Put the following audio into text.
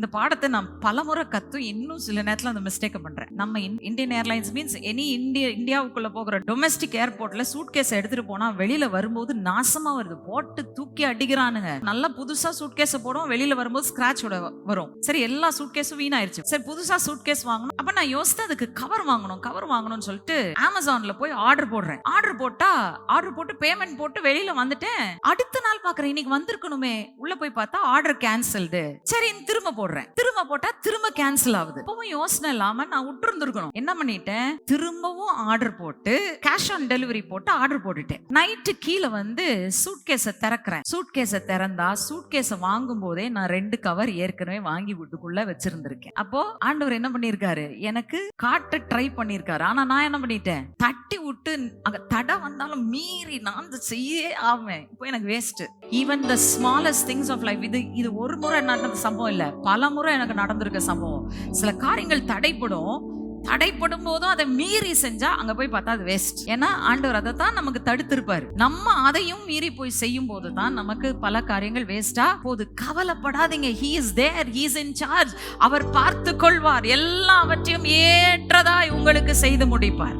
இந்த பாடத்தை நான் பலமுறை இன்னும் சில நேரத்துல அந்த மிஸ்டேக் பண்றேன். நம்ம இந்தியன் ஏர்லைன்ஸ் மீன்ஸ் எனி இந்தியாவுக்குள்ள போகிற டொமஸ்டிக் ஏர்போர்ட்ல சூட்கேஸ் எடுத்துட்டு போனா வெளியில வரும்போது நாசமா வருது. போட்டு தூக்கி அடிக்கிறானுங்க. நல்லா புதுசா சூட்கேஸ் போடும், வெளியில வரும்போது ஸ்கிராச்சோட வரும். சரி, எல்லா சூட்கேஸும் வீணாயிருச்சு. சரி, புதுசா சூட்கேஸ் வாங்கணும். அப்ப நான் யோசித்து அதுக்கு கவர் வாங்கணும்னு சொல்லிட்டு அமேசான்ல போய் ஆர்டர் போடுறேன். ஆர்டர் போட்டு பேமெண்ட் போட்டு வெளியில வந்துட்டேன். அடுத்த நாள் பாக்குறேன், இன்னைக்கு வந்திருக்கணுமே. உள்ள போய் பார்த்தா ஆர்டர் கேன்சல்டு. சரி, திரும்ப போட்டா திரும்ப கேன்சல் ஆகுது. இப்பவும் யோசனை இல்லாம நான் விட்டுருந்துருக்கணும். என்ன பண்ணிட்டேன், திரும்பவும் ஆர்டர் போட்டு கேஷ் ஆன் டெலிவரி போட்டு ஆர்டர் போட்டுட்டேன். நைட்டு கீழே வந்து சூட்கேஸை திறக்கிறேன். சூட்கேஸை திறந்தா சூட்கேஸை வாங்கும் போதே நான் 2 கவர் ஏற்கனவே வாங்கி வீட்டுக்குள்ள வச்சிருந்திருக்கேன். அப்போ ஆண்டவர் என்ன பண்ணிருக்காரு, எனக்கு காட்ட ட்ரை பண்ணிருக்காரு. ஆனா நான் என்ன பண்ணிட்டேன், தட்டி விட்டு அங்க தடை வந்தாலும் மீறி நான் செய்யே ஆவேன். இப்போ எனக்கு waste. Even the smallest things of life. இது ஒரு முறை நடந்த சம்பவம் இல்ல, பல முறை எனக்கு நடந்திருக்க சம்பவம். சில காரியங்கள் தடைப்படும் போதும் அதை மீறி செஞ்சா அங்க போய் பார்த்தா அது வேஸ்ட். ஏன்னா ஆண்டவர் அதை தான் நமக்கு தடுத்திருப்பாரு. நம்ம அதையும் மீறி போய் செய்யும் போது தான் நமக்கு பல காரியங்கள் வேஸ்டா போகுது. கவலைப்படாதீங்க, he is there, he is in charge. அவர் பார்த்து கொள்வார், எல்லாவற்றையும் ஏற்றதாய் உங்களுக்கு செய்து முடிப்பார்.